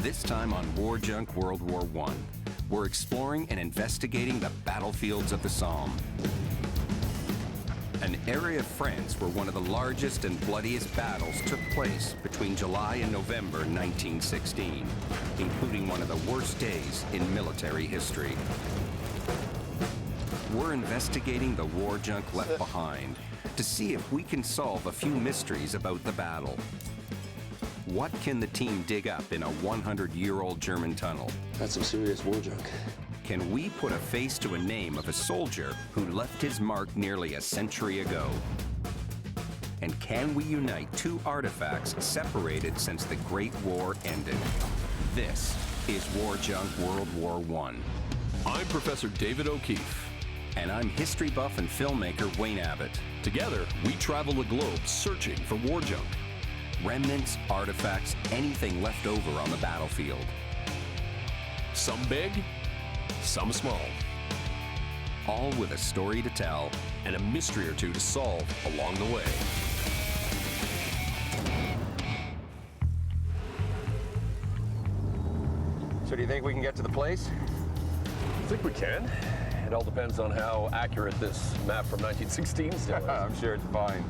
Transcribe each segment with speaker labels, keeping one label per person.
Speaker 1: This time on War Junk World War I, we're exploring and investigating the battlefields of the Somme. An area of France where one of the largest and bloodiest battles took place between July and November 1916, including one of the worst days in military history. We're investigating the war junk left behind to see if we can solve a few mysteries about the battle. What can the team dig up in a 100-year-old German tunnel?
Speaker 2: That's some serious war junk.
Speaker 1: Can we put a face to a name of a soldier who left his mark nearly a century ago? And can we unite two artifacts separated since the Great War ended? This is War Junk World War I.
Speaker 3: I'm Professor David O'Keefe.
Speaker 1: And I'm history buff and filmmaker Wayne Abbott.
Speaker 3: Together, we travel the globe searching for war junk.
Speaker 1: Remnants, artifacts, anything left over on the battlefield.
Speaker 3: Some big, some small.
Speaker 1: All with a story to tell.
Speaker 3: And a mystery or two to solve along the way.
Speaker 4: So do you think we can get to the place?
Speaker 3: I think we can. It all depends on how accurate this map from 1916 still is.
Speaker 4: I'm sure it's fine.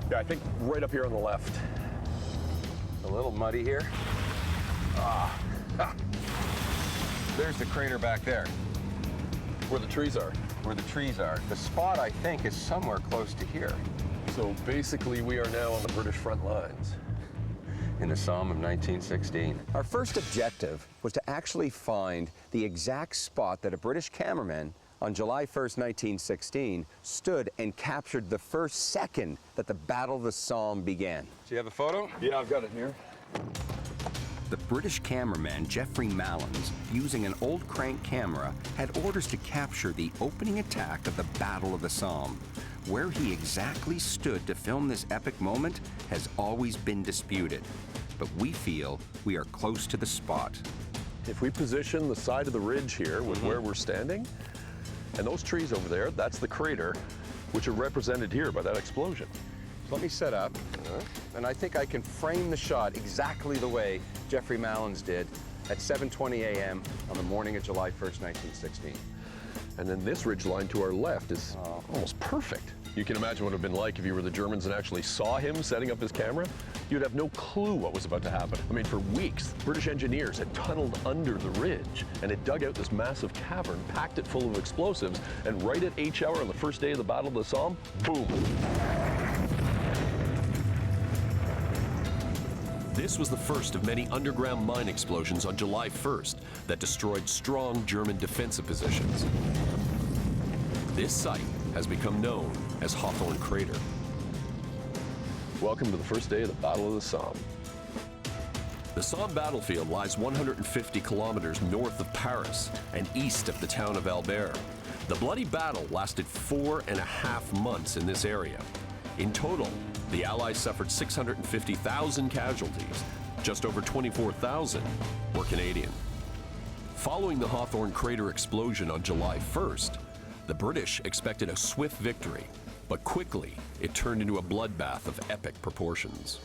Speaker 3: Yeah, I think right up here on the left.
Speaker 4: A little muddy here. There's the crater back there.
Speaker 3: Where the trees are.
Speaker 4: Where the trees are. The spot, I think, is somewhere close to here.
Speaker 3: So basically, we are now on the British front lines.
Speaker 4: In the Somme of 1916. Our first objective was to actually find the exact spot that a British cameraman on July 1st, 1916, stood and captured the first second that the Battle of the Somme began. Do you have a photo?
Speaker 3: Yeah, I've got it here.
Speaker 1: The British cameraman Geoffrey Mallins, using an old crank camera, had orders to capture the opening attack of the Battle of the Somme. Where he exactly stood to film this epic moment has always been disputed, but we feel we are close to the spot.
Speaker 3: If we position the side of the ridge here with where we're standing, and those trees over there, that's the crater, which are represented here by that explosion.
Speaker 4: So let me set up, and I think I can frame the shot exactly the way Geoffrey Mallins did at 7:20 a.m. on the morning of July 1st, 1916.
Speaker 3: And then this ridge line to our left is almost perfect. You can imagine what it would have been like if you were the Germans and actually saw him setting up his camera. You'd have no clue what was about to happen. I mean, for weeks, British engineers had tunneled under the ridge and had dug out this massive cavern, packed it full of explosives, and right at H hour on the first day of the Battle of the Somme, boom. This was the first of many underground mine explosions on July 1st that destroyed strong German defensive positions. This site has become known as Hawthorne Crater. Welcome to the first day of the Battle of the Somme. The Somme battlefield lies 150 kilometers north of Paris and east of the town of Albert. The bloody battle lasted 4.5 months in this area. In total, the Allies suffered 650,000 casualties. Just over 24,000 were Canadian. Following the Hawthorne Crater explosion on July 1st, the British expected a swift victory, but quickly it turned into a bloodbath of epic proportions.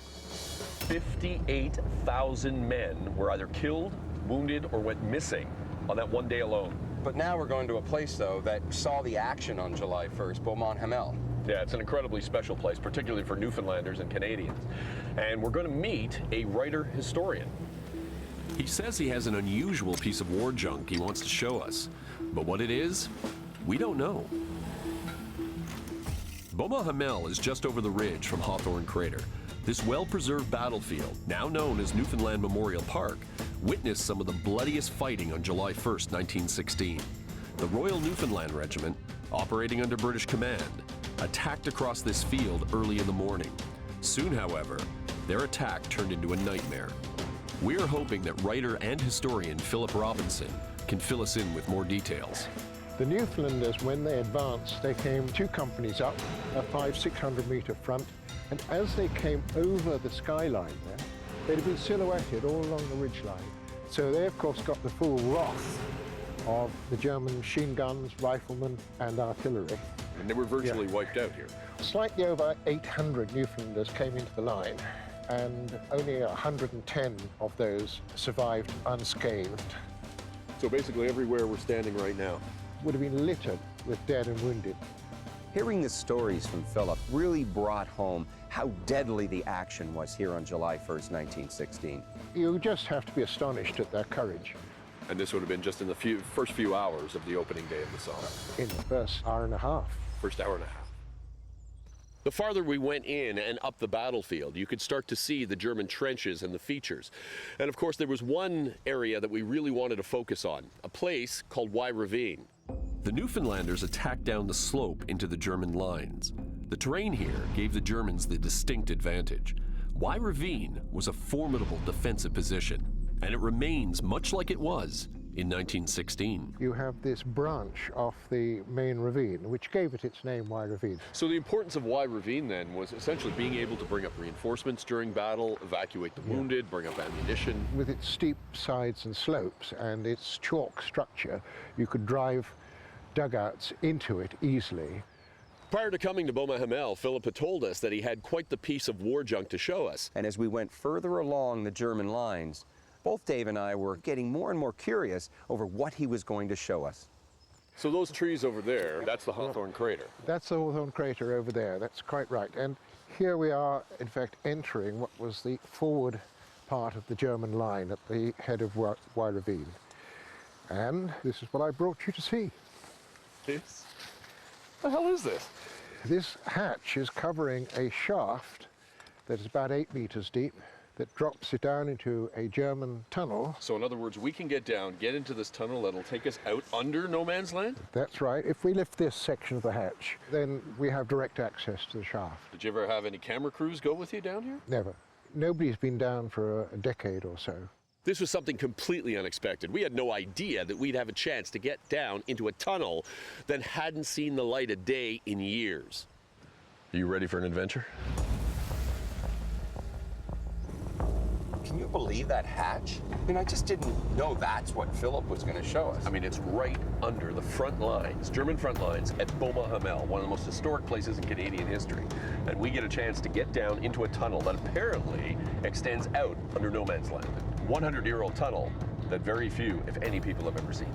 Speaker 3: 58,000 men were either killed, wounded, or went missing on that one day alone.
Speaker 4: But now we're going to a place, though, that saw the action on July 1st, Beaumont Hamel.
Speaker 3: Yeah, it's an incredibly special place, particularly for Newfoundlanders and Canadians. And we're going to meet a writer-historian. He says he has an unusual piece of war junk he wants to show us, but what it is, we don't know. Beaumont Hamel is just over the ridge from Hawthorne Crater. This well-preserved battlefield, now known as Newfoundland Memorial Park, witnessed some of the bloodiest fighting on July 1st, 1916. The Royal Newfoundland Regiment, operating under British command, attacked across this field early in the morning. Soon, however, their attack turned into a nightmare. We're hoping that writer and historian Philip Robinson can fill us in with more details.
Speaker 5: The Newfoundlanders, when they advanced, they came 2 companies up, a 500-600 meter front, and as they came over the skyline there, they'd have been silhouetted all along the ridgeline. So they, of course, got the full wrath of the German machine guns, riflemen, and artillery.
Speaker 3: And they were virtually wiped out here.
Speaker 5: Slightly over 800 Newfoundlanders came into the line, and only 110 of those survived unscathed.
Speaker 3: So basically everywhere we're standing right now.
Speaker 5: Would have been littered with dead and wounded.
Speaker 4: Hearing the stories from Philip really brought home how deadly the action was here on July 1st, 1916.
Speaker 5: You just have to be astonished at their courage.
Speaker 3: And this would have been just in the first few hours of the opening day of the Somme.
Speaker 5: In the first hour and a half.
Speaker 3: First hour and a half. The farther we went in and up the battlefield, you could start to see the German trenches and the features. And of course, there was one area that we really wanted to focus on, a place called Y Ravine. The Newfoundlanders attacked down the slope into the German lines. The terrain here gave the Germans the distinct advantage. Y Ravine was a formidable defensive position, and it remains much like it was in 1916.
Speaker 5: You have this branch off the main ravine, which gave it its name, Y Ravine.
Speaker 3: So the importance of Y Ravine then was essentially being able to bring up reinforcements during battle, evacuate the wounded, bring up ammunition.
Speaker 5: With its steep sides and slopes and its chalk structure, you could drive dugouts into it easily.
Speaker 3: Prior to coming to Beaumont Hamel, Philip had told us that he had quite the piece of war junk to show us.
Speaker 4: And as we went further along the German lines, both Dave and I were getting more and more curious over what he was going to show us.
Speaker 3: So those trees over there, that's the Hawthorne crater.
Speaker 5: That's the Hawthorne crater over there, that's quite right. And here we are, in fact, entering what was the forward part of the German line at the head of Y Ravine. And this is what I brought you to see.
Speaker 3: Yes. What the hell is this?
Speaker 5: This hatch is covering a shaft that is about 8 meters deep, that drops it down into a German tunnel.
Speaker 3: So in other words, we can get down, get into this tunnel that'll take us out under no man's land?
Speaker 5: That's right. If we lift this section of the hatch, then we have direct access to the shaft.
Speaker 3: Did you ever have any camera crews go with you down here?
Speaker 5: Never. Nobody's been down for a decade or so.
Speaker 3: This was something completely unexpected. We had no idea that we'd have a chance to get down into a tunnel that hadn't seen the light of day in years. Are you ready for an adventure?
Speaker 4: Can you believe that hatch? I mean, I just didn't know that's what Philip was going to show us.
Speaker 3: I mean, it's right under the front lines, German front lines at Beaumont Hamel, one of the most historic places in Canadian history. And we get a chance to get down into a tunnel that apparently extends out under no man's land. 100-year-old tunnel that very few, if any, people have ever seen.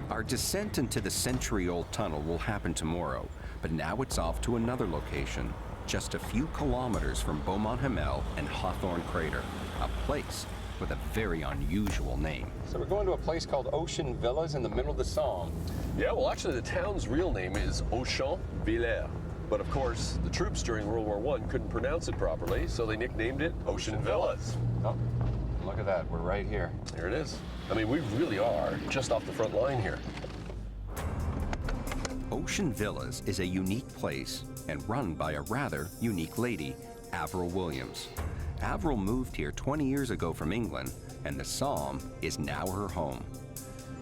Speaker 1: Our descent into the century-old tunnel will happen tomorrow, but now it's off to another location, just a few kilometers from Beaumont Hamel and Hawthorne Crater, a place with a very unusual name.
Speaker 4: So we're going to a place called Ocean Villas in the middle of the Somme.
Speaker 3: Yeah, well, actually, the town's real name is Auchan-Villers. But of course, the troops during World War I couldn't pronounce it properly, so they nicknamed it Ocean Villas.
Speaker 4: Oh, look at that. We're right here.
Speaker 3: There it is. I mean, we really are just off the front line here.
Speaker 1: Ocean Villas is a unique place and run by a rather unique lady, Avril Williams. Avril moved here 20 years ago from England, and the Somme is now her home.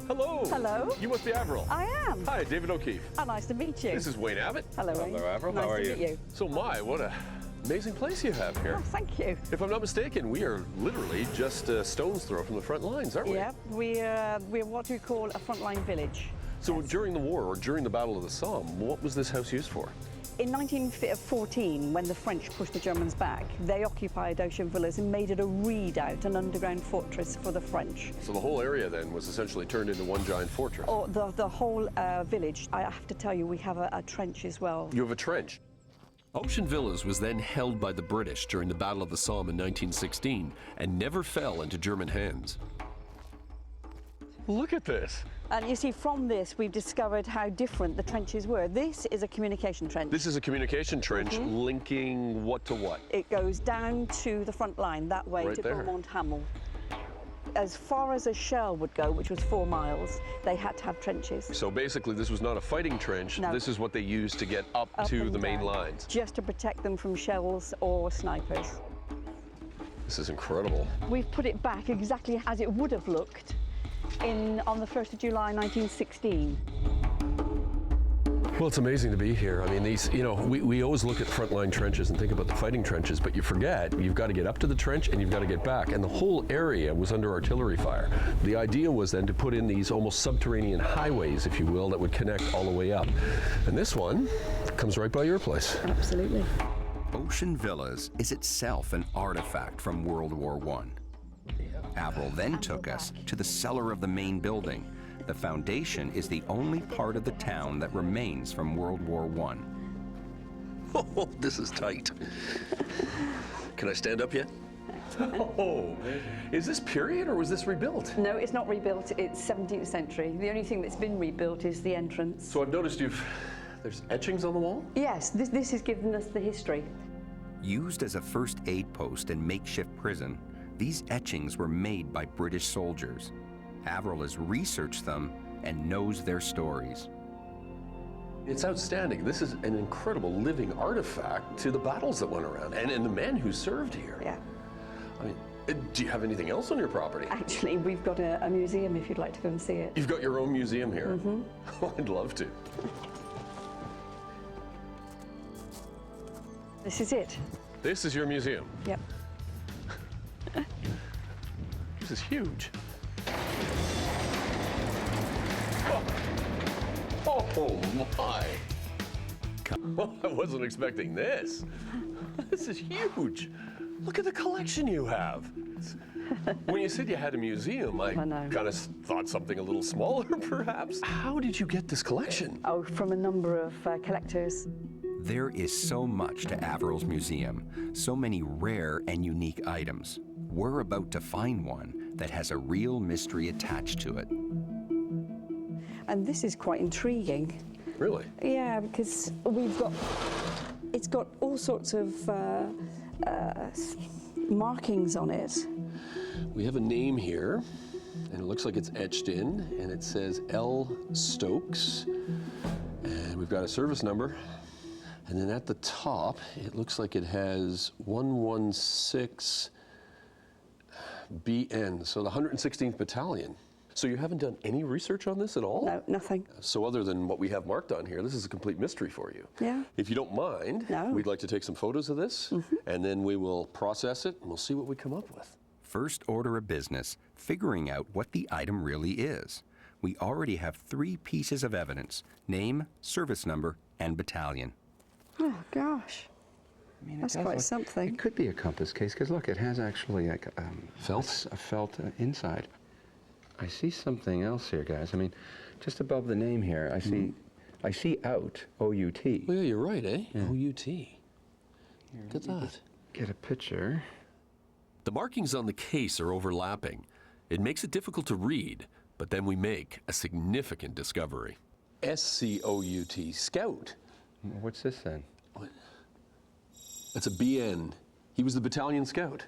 Speaker 3: Hello.
Speaker 2: Hello.
Speaker 3: You must be Avril.
Speaker 2: I am.
Speaker 3: Hi, David O'Keefe.
Speaker 2: Oh, nice to meet you.
Speaker 3: This is Wayne Abbott.
Speaker 2: Hello, Wayne.
Speaker 4: Hello, Avril.
Speaker 2: Nice
Speaker 4: How are
Speaker 2: to
Speaker 4: you?
Speaker 2: meet you.
Speaker 3: So my, what a amazing place you have here.
Speaker 2: Oh, thank you.
Speaker 3: If I'm not mistaken, we are literally just a stone's throw from the front lines, aren't we?
Speaker 2: Yeah, we're what we call a frontline village.
Speaker 3: So during the war, or during the Battle of the Somme, what was this house used for?
Speaker 2: In 1914, when the French pushed the Germans back, they occupied Ocean Villas and made it a redoubt, an underground fortress for the French.
Speaker 3: So the whole area then was essentially turned into one giant fortress.
Speaker 2: Or the whole village. I have to tell you, we have a trench as well.
Speaker 3: You have a trench. Ocean Villas was then held by the British during the Battle of the Somme in 1916 and never fell into German hands. Look at this.
Speaker 2: And you see, from this, we've discovered how different the trenches were. This is a communication trench.
Speaker 3: This is a communication trench linking what to what?
Speaker 2: It goes down to the front line, that way
Speaker 3: Right
Speaker 2: to
Speaker 3: there.
Speaker 2: Beaumont Hamel. As far as a shell would go, which was 4 miles, they had to have trenches.
Speaker 3: So basically this was not a fighting trench,
Speaker 2: No.
Speaker 3: this is what they used to get up to
Speaker 2: and
Speaker 3: the main
Speaker 2: down,
Speaker 3: lines.
Speaker 2: just to protect them from shells or snipers.
Speaker 3: This is incredible.
Speaker 2: We've put it back exactly as it would have looked on the 1st of July 1916.
Speaker 3: Well, it's amazing to be here. I mean, these, you know, we always look at frontline trenches and think about the fighting trenches, but you forget you've got to get up to the trench and you've got to get back. And the whole area was under artillery fire. The idea was then to put in these almost subterranean highways, if you will, that would connect all the way up. And this one comes right by your place.
Speaker 2: Absolutely.
Speaker 1: Ocean Villas is itself an artifact from World War I. Avril then took us to the cellar of the main building. The foundation is the only part of the town that remains from World War I.
Speaker 3: Oh, this is tight. Can I stand up yet? Oh, is this period or was this rebuilt?
Speaker 2: No, it's not rebuilt. It's 17th century. The only thing that's been rebuilt is the entrance.
Speaker 3: So I've noticed there's etchings on the wall?
Speaker 2: Yes, this has given us the history.
Speaker 1: Used as a first aid post and makeshift prison, these etchings were made by British soldiers. Avril has researched them and knows their stories.
Speaker 3: It's outstanding. This is an incredible living artifact to the battles that went around and the men who served here.
Speaker 2: Yeah.
Speaker 3: I mean, do you have anything else on your property?
Speaker 2: Actually, we've got a museum if you'd like to go and see it.
Speaker 3: You've got your own museum here? Mm-hmm. Oh, I'd love to.
Speaker 2: This is it.
Speaker 3: This is your museum?
Speaker 2: Yep.
Speaker 3: This is huge. Oh my! I wasn't expecting this. This is huge. Look at the collection you have. When you said you had a museum, I kind of thought something a little smaller, perhaps. How did you get this collection?
Speaker 2: Oh, from a number of collectors.
Speaker 1: There is so much to Avril's museum, so many rare and unique items. We're about to find one that has a real mystery attached to it.
Speaker 2: And this is quite intriguing.
Speaker 3: Really?
Speaker 2: Yeah, because it's got all sorts of markings on it.
Speaker 3: We have a name here, and it looks like it's etched in, and it says L. Stokes. And we've got a service number. And then at the top, it looks like it has 116 BN, so the 116th Battalion. So you haven't done any research on this at all?
Speaker 2: No, nothing.
Speaker 3: So other than what we have marked on here, this is a complete mystery for you.
Speaker 2: Yeah.
Speaker 3: If you don't mind, we'd like to take some photos of this, and then we will process it, and we'll see what we come up with.
Speaker 1: First order of business, figuring out what the item really is. We already have 3 pieces of evidence: name, service number, and battalion.
Speaker 2: Oh, gosh.
Speaker 4: I mean,
Speaker 2: that's quite something.
Speaker 4: It could be a compass case, because look, it has actually like
Speaker 3: felt?
Speaker 4: A felt inside. I see something else here, guys. I mean, just above the name here, I see out, O-U-T.
Speaker 3: Well, yeah, you're right, eh? Yeah. O-U-T. Look at that.
Speaker 4: Get a picture.
Speaker 3: The markings on the case are overlapping. It makes it difficult to read, but then we make a significant discovery. S-C-O-U-T, Scout.
Speaker 4: What's this then?
Speaker 3: What? That's a BN. He was the battalion scout.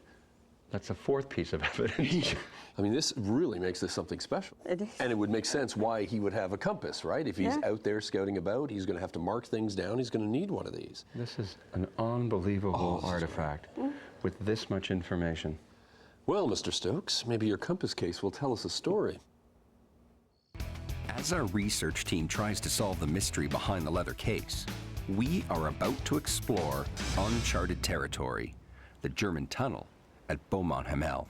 Speaker 4: That's a 4th piece of evidence.
Speaker 3: I mean, this really makes this something special.
Speaker 2: It is.
Speaker 3: And it would make sense why he would have a compass, right? If he's out there scouting about, he's going to have to mark things down. He's going to need one of these.
Speaker 4: This is an unbelievable artifact with this much information.
Speaker 3: Well, Mr. Stokes, maybe your compass case will tell us a story.
Speaker 1: As our research team tries to solve the mystery behind the leather case, we are about to explore uncharted territory, the German tunnel at Beaumont Hamel.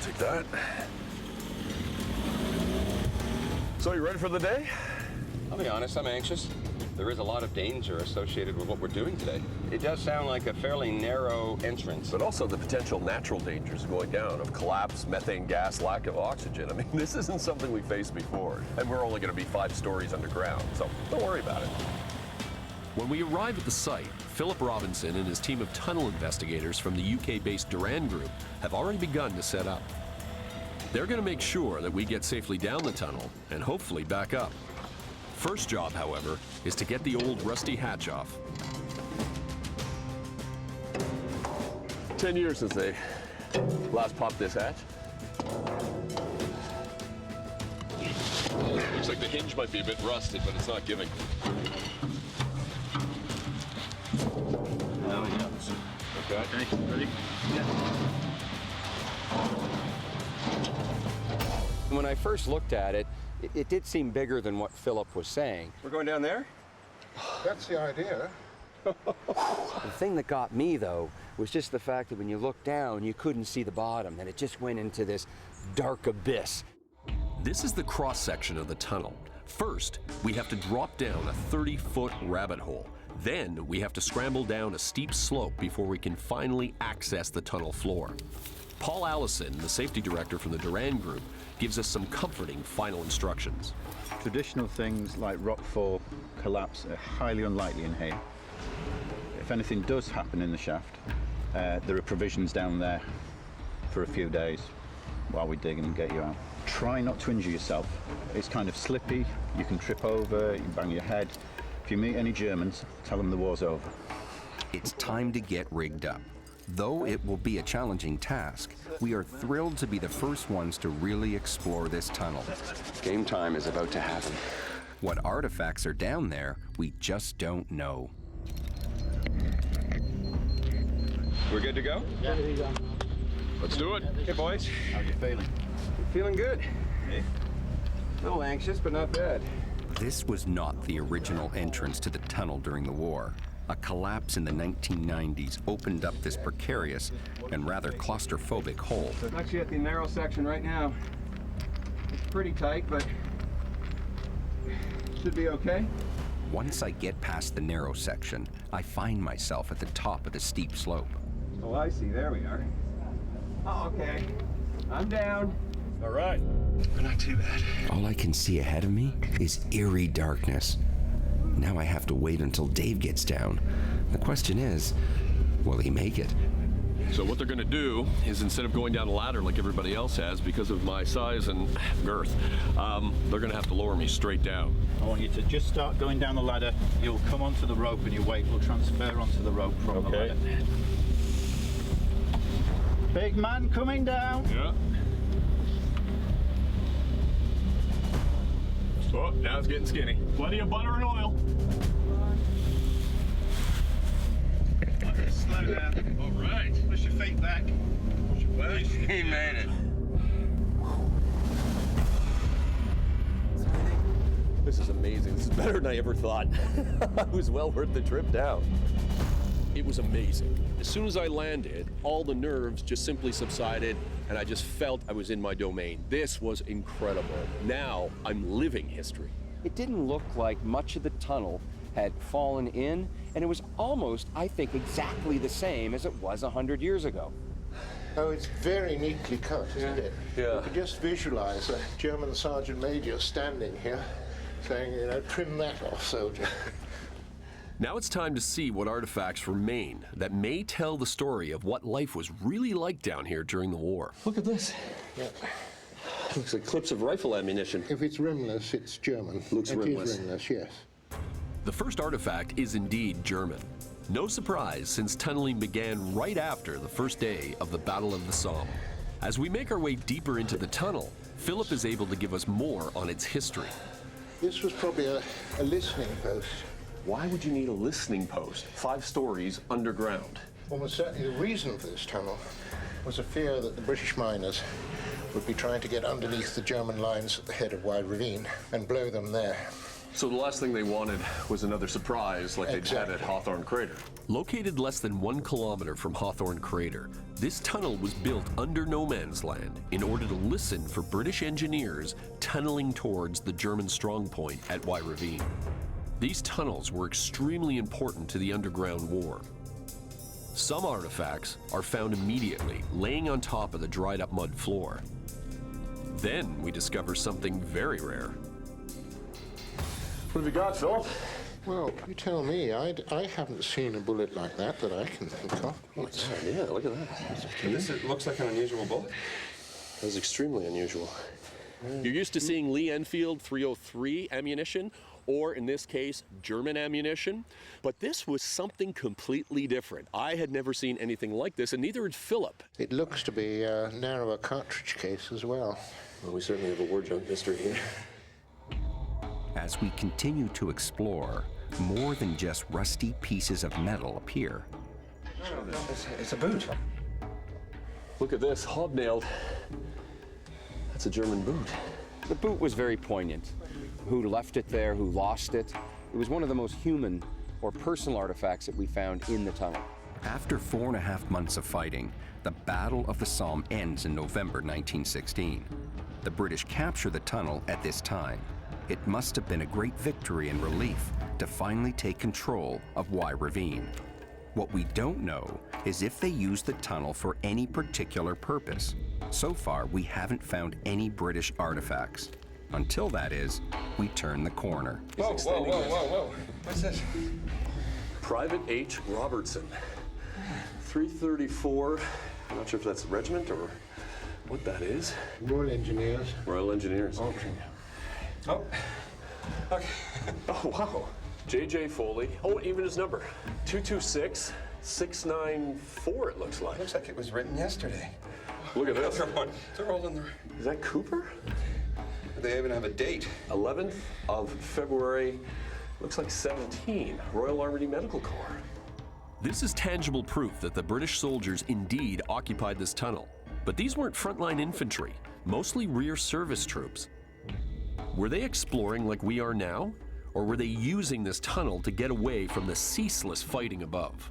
Speaker 3: Take that. So, you ready for the day?
Speaker 4: I'll be honest, I'm anxious. There is a lot of danger associated with what we're doing today. It does sound like a fairly narrow entrance.
Speaker 3: But also the potential natural dangers going down of collapse, methane gas, lack of oxygen. I mean, this isn't something we faced before. And we're only going to be 5 stories underground, so don't worry about it. When we arrive at the site, Philip Robinson and his team of tunnel investigators from the UK-based Duran Group have already begun to set up. They're going to make sure that we get safely down the tunnel and hopefully back up. First job, however, is to get the old rusty hatch off. 10 years since they last popped this hatch. Looks like the hinge might be a bit rusted, but it's not giving.
Speaker 4: Oh, yeah.
Speaker 3: Okay.
Speaker 4: Ready? Yeah. When I first looked at it, it did seem bigger than what Philip was saying. We're going down there?
Speaker 5: That's the idea.
Speaker 4: The thing that got me, though, was just the fact that when you look down, you couldn't see the bottom, and it just went into this dark abyss.
Speaker 3: This is the cross-section of the tunnel. First, we have to drop down a 30-foot rabbit hole. Then we have to scramble down a steep slope before we can finally access the tunnel floor. Paul Allison, the safety director from the Duran Group, gives us some comforting final instructions.
Speaker 6: Traditional things like rockfall, collapse are highly unlikely in here. If anything does happen in the shaft, there are provisions down there for a few days while we dig and get you out. Try not to injure yourself. It's kind of slippy, you can trip over, you can bang your head. If you meet any Germans, tell them the war's over.
Speaker 1: It's time to get rigged up. Though it will be a challenging task, we are thrilled to be the first ones to really explore this tunnel.
Speaker 4: Game time is about to happen.
Speaker 1: What artifacts are down there, we just don't know.
Speaker 4: We're good to go?
Speaker 7: Yeah.
Speaker 4: Let's do it. Hey, boys.
Speaker 6: How are you feeling?
Speaker 4: Feeling good.
Speaker 6: Hey.
Speaker 4: A little anxious, but not bad.
Speaker 1: This was not the original entrance to the tunnel during the war. A collapse in the 1990s opened up this precarious and rather claustrophobic hole.
Speaker 4: So I'm actually at the narrow section right now. It's pretty tight, but should be okay.
Speaker 1: Once I get past the narrow section, I find myself at the top of the steep slope.
Speaker 4: Oh, I see. There we are. Oh, okay. I'm down.
Speaker 3: All right.
Speaker 4: We're not too bad.
Speaker 1: All I can see ahead of me is eerie darkness. Now I have to wait until Dave gets down. The question is, will he make it?
Speaker 3: So what they're going to do is, instead of going down a ladder like everybody else has because of my size and girth, they're going to have to lower me straight down.
Speaker 6: I want you to just start going down the ladder. You'll come onto the rope and your weight will transfer onto the rope from the ladder. Big man coming down.
Speaker 3: Yeah. Oh, now it's getting skinny. Plenty of butter and oil.
Speaker 6: Slow down.
Speaker 3: All right.
Speaker 6: Push your feet back.
Speaker 3: Push your back.
Speaker 4: He made it.
Speaker 3: This is amazing. This is better than I ever thought. It was well worth the trip down. It was amazing. As soon as I landed, all the nerves just simply subsided, and I just felt I was in my domain. This was incredible. Now I'm living history.
Speaker 4: It didn't look like much of the tunnel had fallen in, and it was almost, I think, exactly the same as it was 100 years ago.
Speaker 5: Oh, it's very neatly cut, isn't it?
Speaker 3: Yeah.
Speaker 5: You can just visualize a German sergeant major standing here saying, you know, trim that off, soldier.
Speaker 3: Now it's time to see what artifacts remain that may tell the story of what life was really like down here during the war.
Speaker 8: Look at this.
Speaker 5: Yeah.
Speaker 8: Looks like clips of rifle ammunition.
Speaker 5: If it's rimless, it's German.
Speaker 8: Looks
Speaker 5: It
Speaker 8: rimless.
Speaker 5: is rimless, yes.
Speaker 3: The first artifact is indeed German. No surprise, since tunneling began right after the first day of the Battle of the Somme. As we make our way deeper into the tunnel, Philip is able to give us more on its history.
Speaker 5: This was probably a listening post.
Speaker 8: Why would you need a listening post 5 stories underground?
Speaker 5: Almost certainly the reason for this tunnel was a fear that the British miners would be trying to get underneath the German lines at the head of Wye Ravine and blow them there.
Speaker 3: So the last thing they wanted was another surprise like they'd had at Hawthorne Crater. Located less than 1 kilometer from Hawthorne Crater, this tunnel was built under no man's land in order to listen for British engineers tunneling towards the German strongpoint at Wye Ravine. These tunnels were extremely important to the underground war. Some artifacts are found immediately, laying on top of the dried up mud floor. Then we discover something very rare.
Speaker 8: What have you got, Philip?
Speaker 5: Well, you tell me. I haven't seen a bullet like that I can think of. What's that?
Speaker 8: Yeah, look at that.
Speaker 4: This looks like an unusual bullet.
Speaker 8: That was extremely unusual.
Speaker 3: You're used to seeing Lee Enfield 303 ammunition, or in this case, German ammunition, but this was something completely different. I had never seen anything like this, and neither had Philip.
Speaker 5: It looks to be a narrower cartridge case as well.
Speaker 8: Well, we certainly have a war junk history here.
Speaker 1: As we continue to explore, more than just rusty pieces of metal appear.
Speaker 4: It's a boot.
Speaker 8: Look at this, hobnailed. That's a German boot.
Speaker 4: The boot was very poignant. Who left it there, who lost it. It was one of the most human or personal artifacts that we found in the tunnel.
Speaker 1: After 4.5 months of fighting, the Battle of the Somme ends in November 1916. The British capture the tunnel at this time. It must have been a great victory and relief to finally take control of Y Ravine. What we don't know is if they used the tunnel for any particular purpose. So far, we haven't found any British artifacts. Until that is, we turn the corner.
Speaker 8: Whoa. What's this? Private H. Robertson. 334. I'm not sure if that's a regiment or what that is.
Speaker 5: Royal Engineers.
Speaker 8: Royal Engineers.
Speaker 5: Okay.
Speaker 8: Oh. Okay. Oh, wow. J.J. Foley. Oh, even his number. 226-694, it looks like.
Speaker 4: Looks like it was written yesterday.
Speaker 8: Look at this.
Speaker 4: They're all in the...
Speaker 8: Is that Cooper?
Speaker 4: They even have a date.
Speaker 8: 11th of February. Looks like 17. Royal Army Medical Corps.
Speaker 3: This is tangible proof that the British soldiers indeed occupied this tunnel. But these weren't frontline infantry, mostly rear service troops. Were they exploring like we are now? Or were they using this tunnel to get away from the ceaseless fighting above?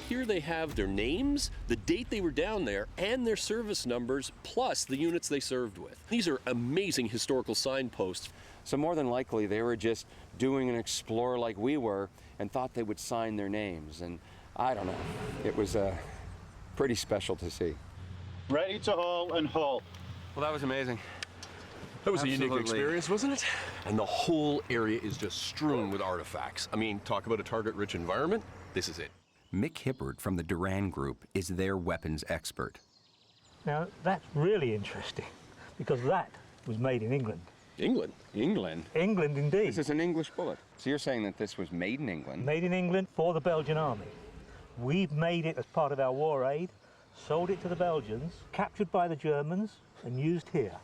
Speaker 3: Here they have their names, the date they were down there, and their service numbers, plus the units they served with. These are amazing historical signposts.
Speaker 4: So more than likely, they were just doing an explorer like we were and thought they would sign their names. And I don't know. It was pretty special to see.
Speaker 6: Ready to haul and haul.
Speaker 4: Well, that was amazing.
Speaker 3: That was a unique
Speaker 4: Absolutely.
Speaker 3: experience, wasn't it? And the whole area is just strewn with artifacts. I mean, talk about a target-rich environment. This is it.
Speaker 1: Mick Hibbard from the Duran Group is their weapons expert.
Speaker 7: Now, that's really interesting, because that was made in England.
Speaker 3: England?
Speaker 4: England?
Speaker 7: England, indeed.
Speaker 4: This is an English bullet. So you're saying that this was made in England?
Speaker 7: Made in England for the Belgian army. We've made it as part of our war aid, sold it to the Belgians, captured by the Germans, and used here.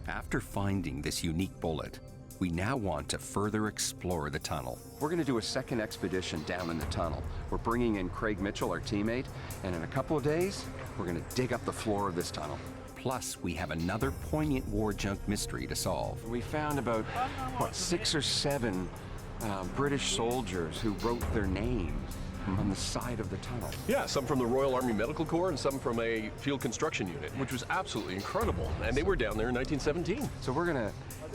Speaker 1: After finding this unique bullet, we now want to further explore the tunnel.
Speaker 4: We're going to do a second expedition down in the tunnel. We're bringing in Craig Mitchell, our teammate, and in a couple of days, we're going to dig up the floor of this tunnel.
Speaker 1: Plus, we have another poignant war junk mystery to solve.
Speaker 4: We found about, 6 or 7 British soldiers who wrote their names on the side of the tunnel.
Speaker 3: Yeah, some from the Royal Army Medical Corps and some from a field construction unit, which was absolutely incredible. And they were down there in 1917.
Speaker 4: So we're going to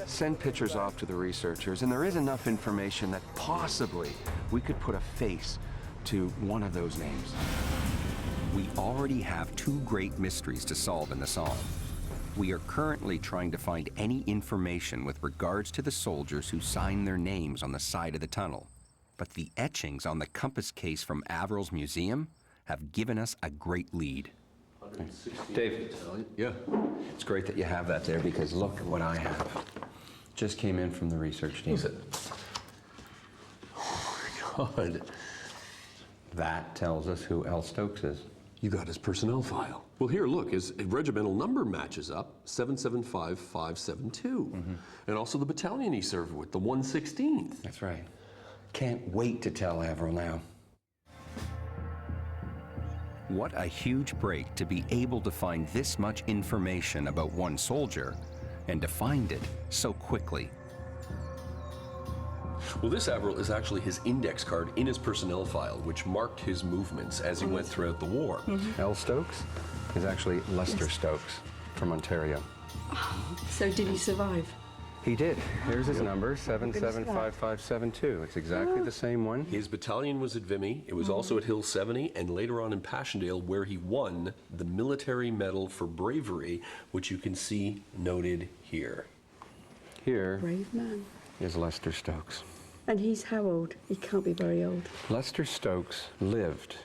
Speaker 4: send pictures off to the researchers, and there is enough information that possibly we could put a face to one of those names.
Speaker 1: We already have 2 great mysteries to solve in the Somme. We are currently trying to find any information with regards to the soldiers who signed their names on the side of the tunnel. But the etchings on the compass case from Averill's museum have given us a great lead.
Speaker 4: Dave,
Speaker 3: Yeah.
Speaker 4: it's great that you have that there, because look at what I have. Just came in from the research team.
Speaker 3: What's it? Oh my God.
Speaker 4: That tells us who L. Stokes is.
Speaker 3: You got his personnel file. Well, here, look, his regimental number matches up, 775572. And also the battalion he served with, the 116th.
Speaker 4: That's right. Can't wait to tell Averill now.
Speaker 1: What a huge break to be able to find this much information about one soldier and to find it so quickly.
Speaker 3: Well, this Averill is actually his index card in his personnel file, which marked his movements as he went throughout the war.
Speaker 4: L. Stokes is actually Lester Stokes from Ontario.
Speaker 9: So did he survive?
Speaker 4: He did. There's his number, 775572. It's exactly the same one.
Speaker 3: His battalion was at Vimy. It was also at Hill 70, and later on in Passchendaele, where he won the Military Medal for Bravery, which you can see noted here.
Speaker 4: Here
Speaker 9: Brave man.
Speaker 4: is Lester Stokes.
Speaker 9: And he's how old? He can't be very old.
Speaker 4: Lester Stokes lived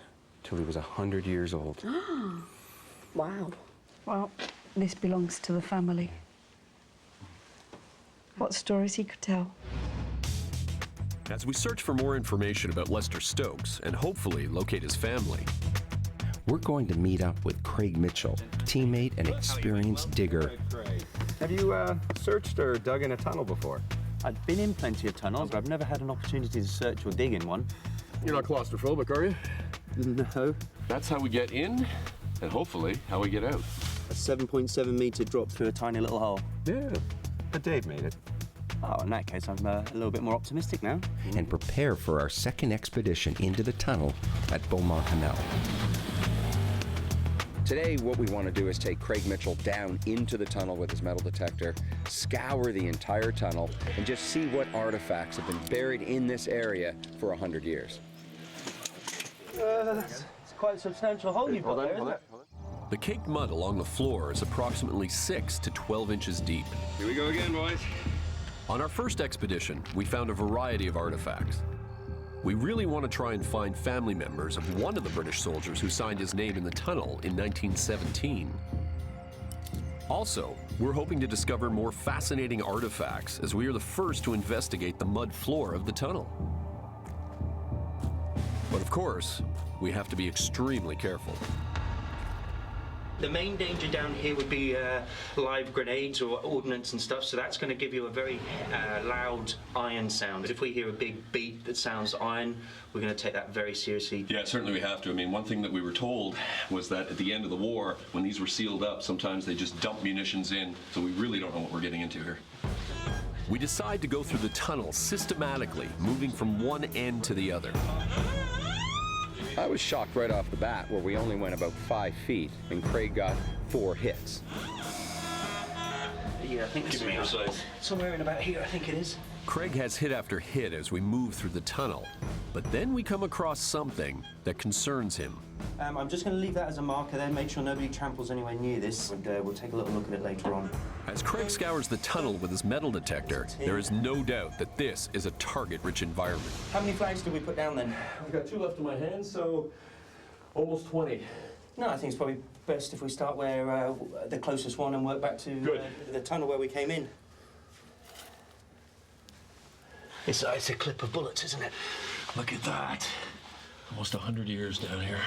Speaker 4: till he was 100 years old.
Speaker 9: Wow.
Speaker 2: Well, this belongs to the family. What stories he could tell.
Speaker 3: As we search for more information about Lester Stokes and hopefully locate his family,
Speaker 1: We're going to meet up with Craig Mitchell, teammate and experienced digger.
Speaker 4: Have you searched or dug in a tunnel before?
Speaker 10: I've been in plenty of tunnels, but I've never had an opportunity to search or dig in one.
Speaker 3: you're not claustrophobic, are you?
Speaker 10: No.
Speaker 3: That's how we get in, and hopefully how we get out.
Speaker 10: A 7.7 metre drop through a tiny little hole.
Speaker 4: Yeah, but Dave made it.
Speaker 10: Oh, in that case, I'm a little bit more optimistic now.
Speaker 1: And prepare for our second expedition into the tunnel at Beaumont Hamel.
Speaker 4: Today, what we want to do is take Craig Mitchell down into the tunnel with his metal detector, scour the entire tunnel, and just see what artifacts have been buried in this area for 100 years.
Speaker 10: It's quite a substantial hole you've got there, isn't it?
Speaker 3: The caked mud along the floor is approximately 6 to 12 inches deep.
Speaker 4: Here we go again, boys.
Speaker 3: On our first expedition, we found a variety of artifacts. We really want to try and find family members of one of the British soldiers who signed his name in the tunnel in 1917. Also, we're hoping to discover more fascinating artifacts as we are the first to investigate the mud floor of the tunnel. But of course, we have to be extremely careful.
Speaker 11: The main danger down here would be live grenades or ordnance and stuff, so that's going to give you a very loud iron sound. If we hear a big beat that sounds iron, we're going to take that very seriously.
Speaker 8: Yeah, certainly we have to. I mean, one thing that we were told was that at the end of the war, when these were sealed up, sometimes they just dump munitions in, so we really don't know what we're getting into here.
Speaker 3: We decide to go through the tunnel systematically, moving from one end to the other.
Speaker 4: I was shocked right off the bat where we only went about 5 feet and Craig got 4 hits.
Speaker 11: Yeah, I think it's somewhere in about here, I think it is.
Speaker 3: Craig has hit after hit as we move through the tunnel, but then we come across something that concerns him.
Speaker 11: I'm just going to leave that as a marker then, make sure nobody tramples anywhere near this, and we'll take a little look at it later on.
Speaker 3: As Craig scours the tunnel with his metal detector, there is no doubt that this is a target-rich environment.
Speaker 11: How many flags did we put down then?
Speaker 8: I've got 2 left in my hand, so almost 20.
Speaker 11: No, I think it's probably best if we start where the closest one and work back to the tunnel where we came in. It's a clip of bullets, isn't it?
Speaker 8: Look at that. Almost 100 years down here.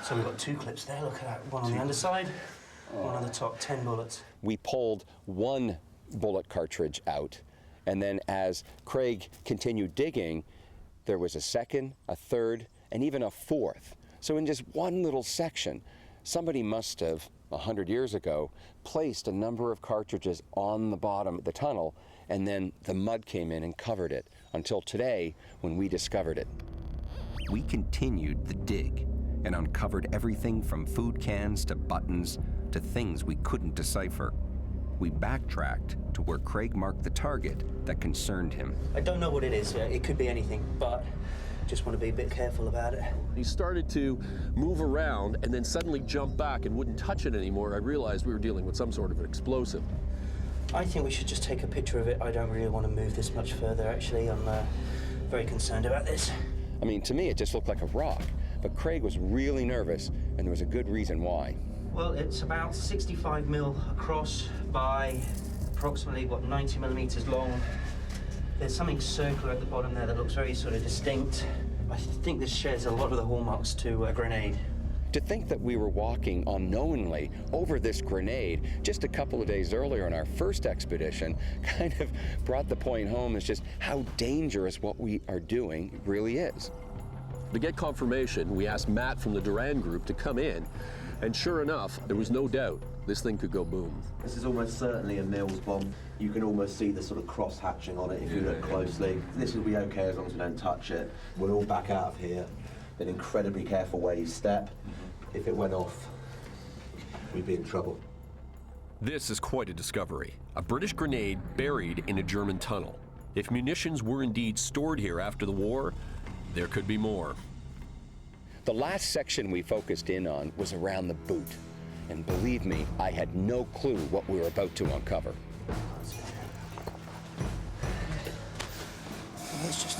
Speaker 11: So we've got 2 clips there, look at that. One on the underside, one on the top, 10 bullets.
Speaker 4: We pulled 1 bullet cartridge out, and then as Craig continued digging, there was a second, a third, and even a 4th. So in just one little section, somebody must have, 100 years ago, placed a number of cartridges on the bottom of the tunnel, and then the mud came in and covered it until today when we discovered it.
Speaker 1: We continued the dig and uncovered everything from food cans to buttons to things we couldn't decipher. We backtracked to where Craig marked the target that concerned him.
Speaker 11: I don't know what it is, it could be anything, but just want to be a bit careful about it.
Speaker 3: He started to move around and then suddenly jump back and wouldn't touch it anymore. I realized we were dealing with some sort of an explosive.
Speaker 11: I think we should just take a picture of it. I don't really want to move this much further, actually. I'm very concerned about this.
Speaker 4: I mean, to me, it just looked like a rock, but Craig was really nervous, and there was a good reason why.
Speaker 11: Well, it's about 65 mil across by approximately, 90 millimeters long. There's something circular at the bottom there that looks very sort of distinct. I think this shares a lot of the hallmarks to a grenade.
Speaker 4: To think that we were walking unknowingly over this grenade just a couple of days earlier in our first expedition kind of brought the point home as just how dangerous what we are doing really is.
Speaker 3: To get confirmation, we asked Matt from the Duran group to come in, and sure enough, there was no doubt this thing could go boom.
Speaker 12: This is almost certainly a Mills bomb. You can almost see the sort of cross-hatching on it if you look closely. This will be okay as long as we don't touch it. We'll all back out of here. Been incredibly careful where you step. If it went off, we'd be in trouble.
Speaker 3: This is quite a discovery. A British grenade buried in a German tunnel. If munitions were indeed stored here after the war, there could be more.
Speaker 4: The last section we focused in on was around the boot. And believe me, I had no clue what we were about to uncover.
Speaker 11: It's just...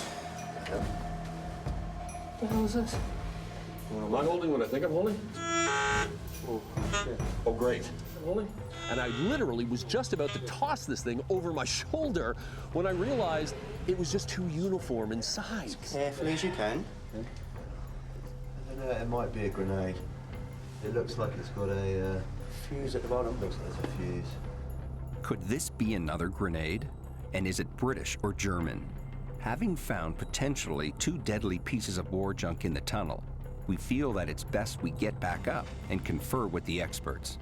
Speaker 11: What the hell is this?
Speaker 8: Am I holding what I think I'm holding? Oh, great. I'm holding?
Speaker 3: And I literally was just about to toss this thing over my shoulder when I realized it was just too uniform in size.
Speaker 11: As carefully as you can.
Speaker 12: I don't know, it might be a grenade. It looks like it's got a
Speaker 11: fuse at the bottom.
Speaker 12: Looks like there's a fuse.
Speaker 1: Could this be another grenade? And is it British or German? Having found potentially 2 deadly pieces of war junk in the tunnel, we feel that it's best we get back up and confer with the experts.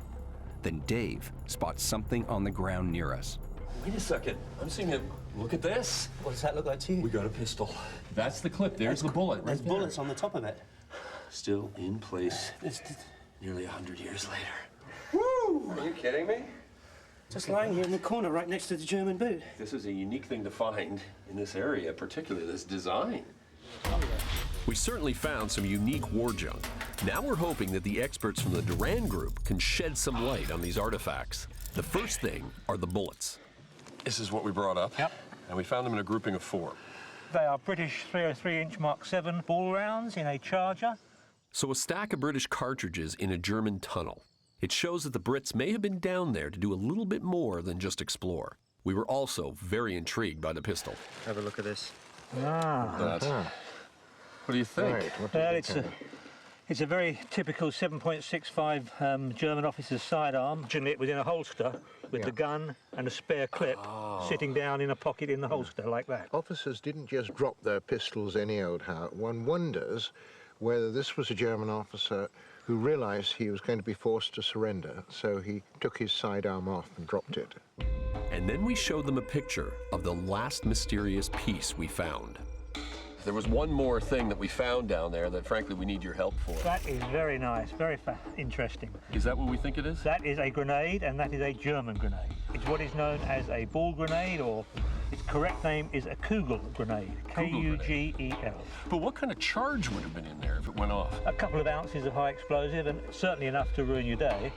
Speaker 1: Then Dave spots something on the ground near us.
Speaker 8: Wait a second. I'm seeing it. Look at this.
Speaker 11: What does that look like to you?
Speaker 8: We got a pistol. That's the clip. There's the bullet.
Speaker 11: There's bullets on the top of it.
Speaker 3: still in place nearly 100 years later.
Speaker 4: Woo! Are you kidding me?
Speaker 11: Just lying here in the corner right next to the German boot.
Speaker 3: This is a unique thing to find in this area, particularly this design. We certainly found some unique war junk. Now we're hoping that the experts from the Duran Group can shed some light on these artifacts. The first thing are the bullets. This is what we brought up.
Speaker 7: Yep.
Speaker 3: And we found them in a grouping of 4.
Speaker 7: They are British 303-inch Mark 7 ball rounds in a charger.
Speaker 3: So a stack of British cartridges in a German tunnel. It shows that the Brits may have been down there to do a little bit more than just explore. We were also very intrigued by the pistol.
Speaker 11: Have a look at this.
Speaker 3: What do you think?
Speaker 7: Right, it's a very typical 7.65 German officer's sidearm. Generally it was in a holster with the gun and a spare clip sitting down in a pocket in the holster like that.
Speaker 5: Officers didn't just drop their pistols any old how. One wonders whether this was a German officer who realized he was going to be forced to surrender, so he took his sidearm off and dropped it.
Speaker 3: And then we showed them a picture of the last mysterious piece we found. There was one more thing that we found down there that, frankly, we need your help for.
Speaker 7: That is very nice, very interesting.
Speaker 3: Is that what we think it is?
Speaker 7: That is a grenade, and that is a German grenade. It's what is known as a ball grenade, or its correct name is a Kugel grenade, K-U-G-E-L.
Speaker 3: But what kind of charge would have been in there if it went off?
Speaker 7: A couple of ounces of high explosive, and certainly enough to ruin your day.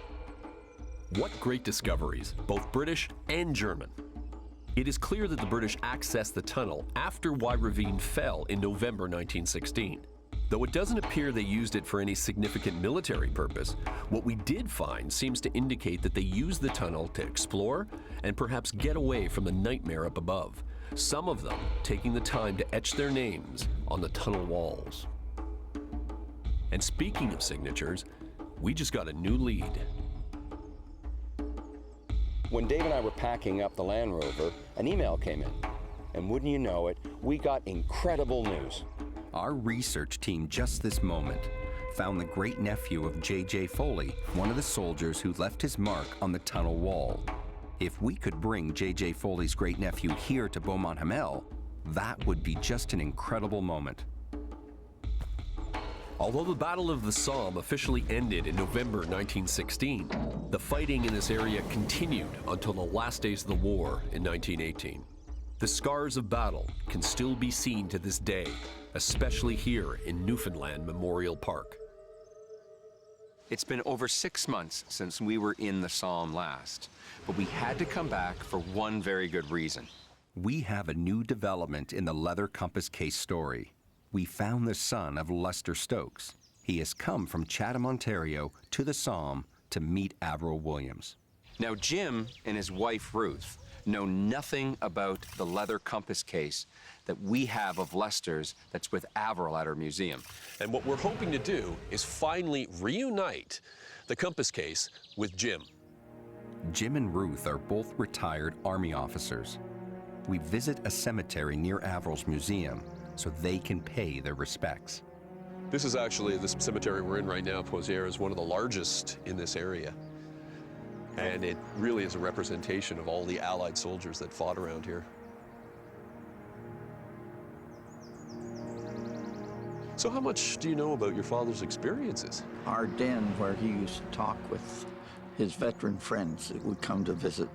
Speaker 3: What great discoveries, both British and German. It is clear that the British accessed the tunnel after Y Ravine fell in November 1916. Though it doesn't appear they used it for any significant military purpose, what we did find seems to indicate that they used the tunnel to explore and perhaps get away from the nightmare up above, some of them taking the time to etch their names on the tunnel walls. And speaking of signatures, we just got a new lead.
Speaker 4: When Dave and I were packing up the Land Rover, an email came in. And wouldn't you know it, we got incredible news.
Speaker 1: Our research team just this moment found the great-nephew of J.J. Foley, one of the soldiers who left his mark on the tunnel wall. If we could bring J.J. Foley's great-nephew here to Beaumont Hamel, that would be just an incredible moment.
Speaker 3: Although the Battle of the Somme officially ended in November 1916, the fighting in this area continued until the last days of the war in 1918. The scars of battle can still be seen to this day, especially here in Newfoundland Memorial Park.
Speaker 4: It's been over 6 months since we were in the Somme last, but we had to come back for one very good reason.
Speaker 1: We have a new development in the leather compass case story. We found the son of Lester Stokes. He has come from Chatham, Ontario to the Somme to meet Avril Williams.
Speaker 4: Now, Jim and his wife, Ruth, know nothing about the leather compass case that we have of Lester's that's with Avril at her museum.
Speaker 3: And what we're hoping to do is finally reunite the compass case with Jim.
Speaker 1: Jim and Ruth are both retired Army officers. We visit a cemetery near Avril's museum so they can pay their respects.
Speaker 3: This is actually, this cemetery we're in right now, Pozières, is one of the largest in this area. And it really is a representation of all the Allied soldiers that fought around here. So how much do you know about your father's experiences?
Speaker 13: Our den where he used to talk with his veteran friends that would come to visit.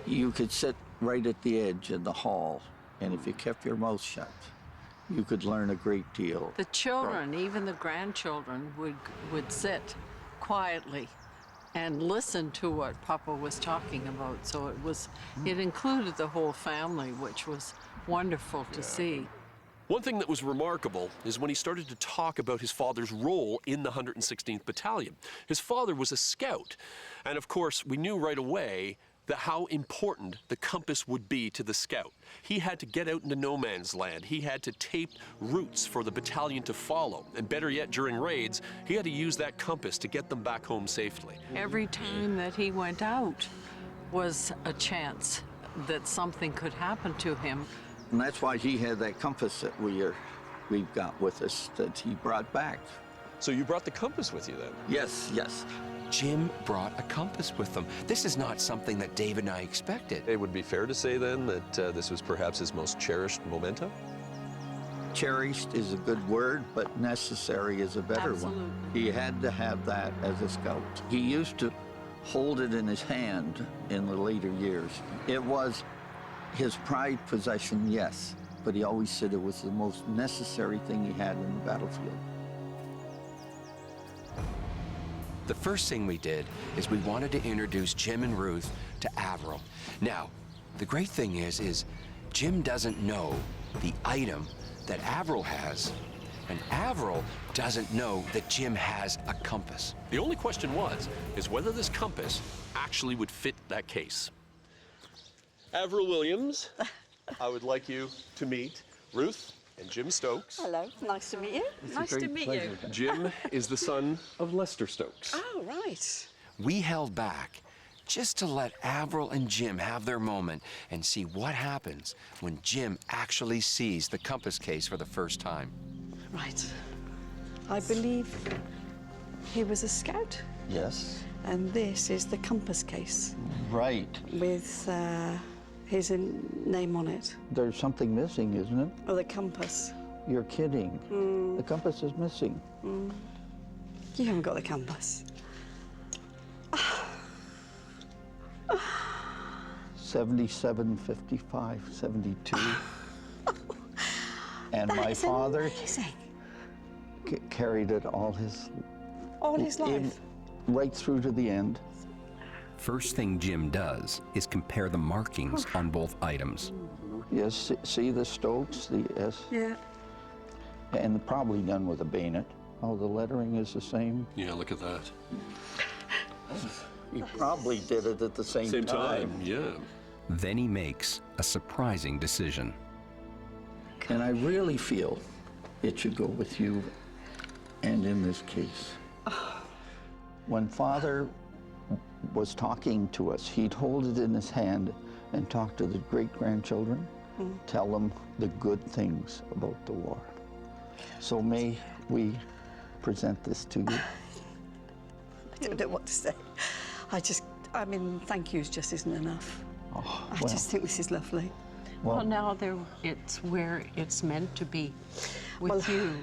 Speaker 13: You could sit right at the edge in the hall, and if you kept your mouth shut, you could learn a great deal.
Speaker 14: The children, even the grandchildren, would sit quietly and listen to what Papa was talking about. So it included the whole family, which was wonderful to see.
Speaker 3: One thing that was remarkable is when he started to talk about his father's role in the 116th Battalion. His father was a scout, and of course we knew right away how important the compass would be to the scout. He had to get out into no man's land. He had to tape routes for the battalion to follow. And better yet, during raids, he had to use that compass to get them back home safely.
Speaker 14: Every time that he went out was a chance that something could happen to him.
Speaker 13: And that's why he had that compass that we've got with us that he brought back.
Speaker 3: So you brought the compass with you then?
Speaker 13: Yes, yes.
Speaker 4: Jim brought a compass with him. This is not something that Dave and I expected.
Speaker 3: It would be fair to say then that this was perhaps his most cherished memento?
Speaker 13: cherished is a good word, but necessary is a better one. He had to have that as a scout. He used to hold it in his hand in the later years. It was his prized possession, yes, but he always said it was the most necessary thing he had in the battlefield.
Speaker 4: The first thing we did is we wanted to introduce Jim and Ruth to Avril. Now, the great thing is Jim doesn't know the item that Avril has, and Avril doesn't know that Jim has a compass.
Speaker 3: The only question is whether this compass actually would fit that case. Avril Williams, I would like you to meet Ruth and Jim Stokes.
Speaker 2: Hello, nice to meet you.
Speaker 9: Nice to meet you.
Speaker 3: Jim is the son of Lester Stokes.
Speaker 9: Oh, right.
Speaker 4: We held back just to let Avril and Jim have their moment and see what happens when Jim actually sees the compass case for the first time.
Speaker 2: Right. I believe he was a scout.
Speaker 13: Yes.
Speaker 2: And this is the compass case.
Speaker 13: Right.
Speaker 2: With his name on it.
Speaker 13: There's something missing, isn't it?
Speaker 2: Oh, the compass.
Speaker 13: You're kidding. The compass is missing.
Speaker 2: You haven't got the compass.
Speaker 13: 77, 55, 72. And my father carried it all his
Speaker 2: life.
Speaker 13: Right through to the end.
Speaker 1: First thing Jim does is compare the markings on both items.
Speaker 13: Yes, see the Stokes, the S?
Speaker 2: Yeah.
Speaker 13: And probably done with a bayonet. Oh, the lettering is the same.
Speaker 3: Yeah, look at that.
Speaker 13: He probably did it at the same time.
Speaker 3: Yeah.
Speaker 1: Then he makes a surprising decision.
Speaker 13: And I really feel it should go with you and in this case. When Father was talking to us, he'd hold it in his hand and talk to the great-grandchildren, tell them the good things about the war. So may we present this to you?
Speaker 2: I don't know what to say. I mean, thank yous just isn't enough.
Speaker 13: Oh,
Speaker 2: I just think this is lovely.
Speaker 14: Well, now it's where it's meant to be with you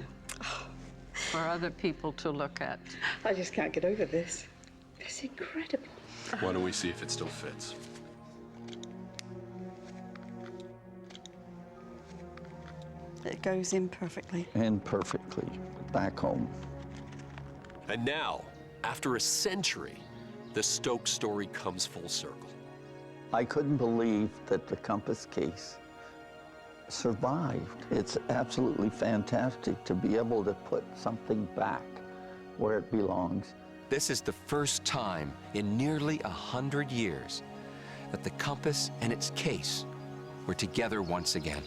Speaker 14: for other people to look at.
Speaker 2: I just can't get over this. It's incredible.
Speaker 3: Why don't we see if it still fits?
Speaker 2: It goes in perfectly.
Speaker 13: And perfectly, back home.
Speaker 3: And now, after a century, the Stokes story comes full circle.
Speaker 13: I couldn't believe that the compass case survived. It's absolutely fantastic to be able to put something back where it belongs.
Speaker 4: This is the first time in nearly 100 years that the compass and its case were together once again.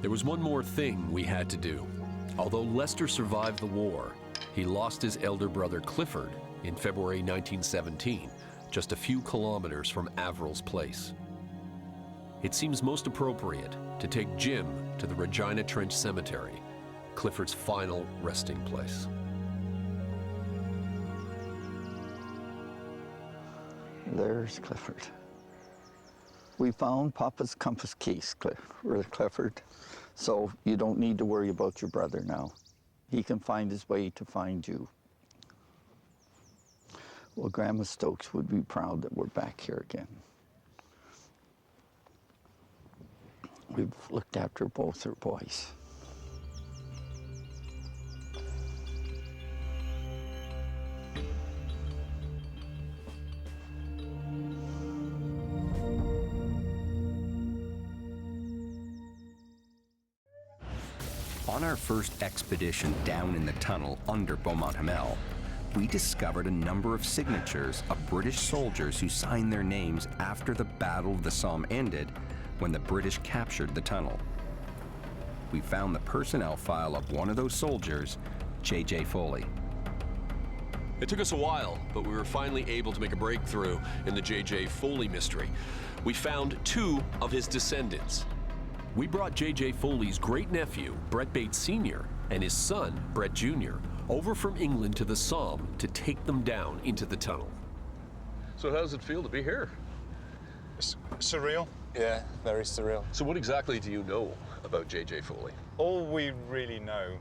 Speaker 3: There was one more thing we had to do. Although Lester survived the war, he lost his elder brother Clifford in February 1917, just a few kilometers from Avril's place. It seems most appropriate to take Jim to the Regina Trench Cemetery, Clifford's final resting place.
Speaker 13: There's Clifford. We found Papa's compass case, Clifford, so you don't need to worry about your brother now. He can find his way to find you. Well, Grandma Stokes would be proud that we're back here again. We've looked after both her boys.
Speaker 1: On our first expedition down in the tunnel under Beaumont Hamel, we discovered a number of signatures of British soldiers who signed their names after the Battle of the Somme ended when the British captured the tunnel. We found the personnel file of one of those soldiers, J.J. Foley.
Speaker 3: It took us a while, but we were finally able to make a breakthrough in the J.J. Foley mystery. We found two of his descendants. We brought J.J. Foley's great-nephew, Brett Bates Sr., and his son, Brett Jr., over from England to the Somme to take them down into the tunnel. So how does it feel to be here?
Speaker 15: Surreal. Yeah, very surreal.
Speaker 3: So what exactly do you know about J.J. Foley?
Speaker 15: All we really know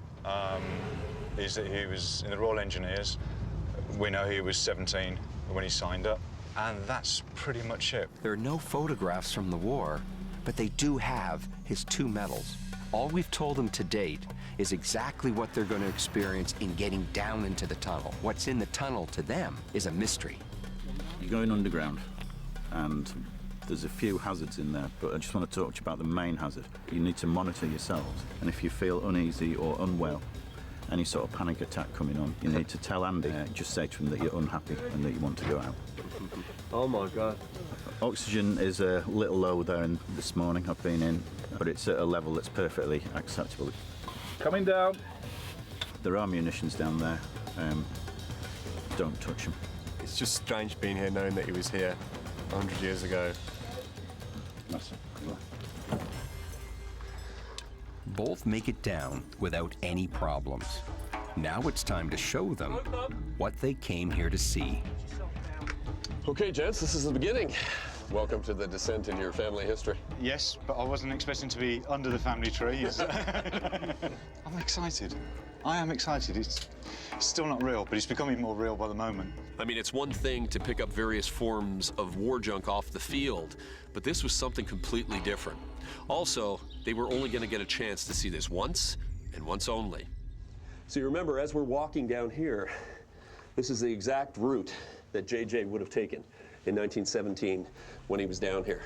Speaker 15: is that he was in the Royal Engineers. We know he was 17 when he signed up, and that's pretty much it.
Speaker 1: There are no photographs from the war, but they do have his 2 medals. All we've told them to date is exactly what they're going to experience in getting down into the tunnel. What's in the tunnel to them is a mystery.
Speaker 6: You're going underground, and there's a few hazards in there, but I just want to talk to you about the main hazard. You need to monitor yourselves, and if you feel uneasy or unwell, any sort of panic attack coming on, you need to tell Andy, just say to him that you're unhappy and that you want to go out.
Speaker 10: Oh my God.
Speaker 6: Oxygen is a little low there this morning, I've been in, but it's at a level that's perfectly acceptable.
Speaker 15: Coming down.
Speaker 6: There are munitions down there, don't touch them.
Speaker 16: It's just strange being here knowing that he was here 100 years ago.
Speaker 1: Both make it down without any problems. Now it's time to show them what they came here to see.
Speaker 3: Okay, gents, this is the beginning. Welcome to the descent in your family history.
Speaker 15: Yes, but I wasn't expecting to be under the family tree. I'm excited. I am excited. It's still not real, but it's becoming more real by the moment.
Speaker 3: I mean, it's one thing to pick up various forms of war junk off the field, but this was something completely different. Also, they were only going to get a chance to see this once, and once only. So you remember, as we're walking down here, this is the exact route that J.J. would have taken in 1917 when he was down here.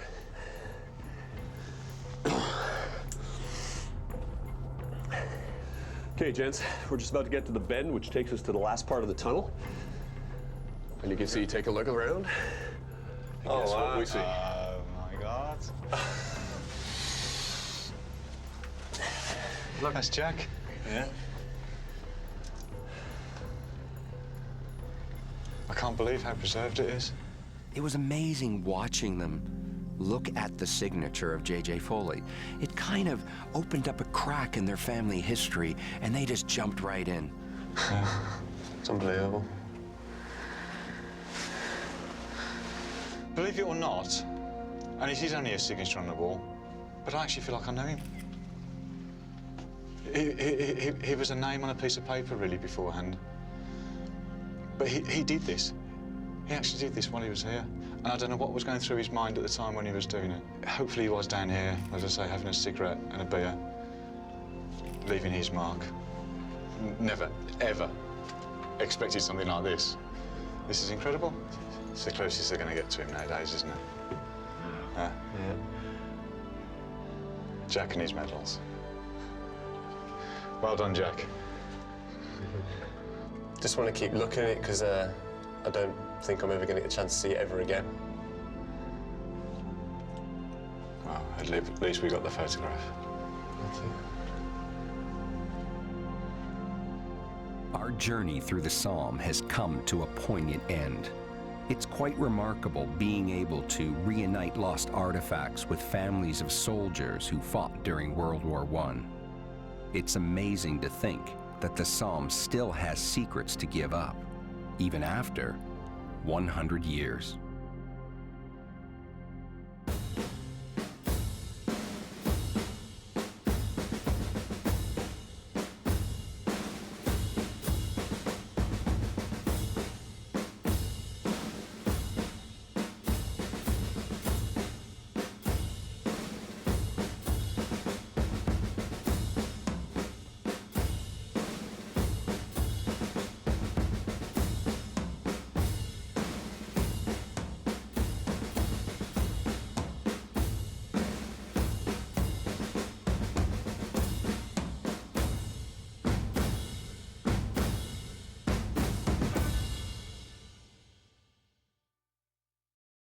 Speaker 3: Okay, gents, we're just about to get to the bend, which takes us to the last part of the tunnel. And you can see, take a look around. And guess what we see?
Speaker 15: Oh my God. Look, that's Jack. Yeah. I can't believe how preserved it is.
Speaker 1: It was amazing watching them look at the signature of J.J. Foley. It kind of opened up a crack in their family history, and they just jumped right in.
Speaker 15: It's unbelievable. Believe it or not, and it is only a signature on the wall, but I actually feel like I know him. He was a name on a piece of paper, really, beforehand. But he did this. He actually did this while he was here. And I don't know what was going through his mind at the time when he was doing it. Hopefully he was down here, as I say, having a cigarette and a beer, leaving his mark. Never, ever expected something like this. This is incredible. It's the closest they're going to get to him nowadays, isn't it? Yeah. Jack and his medals. Well done, Jack.
Speaker 16: Just want to keep looking at it because I don't think I'm ever going to get a chance to see it ever again.
Speaker 15: Well, at least we got the photograph.
Speaker 1: Our journey through the Somme has come to a poignant end. It's quite remarkable being able to reunite lost artifacts with families of soldiers who fought during World War I. It's amazing to think that the Somme still has secrets to give up, even after 100 years.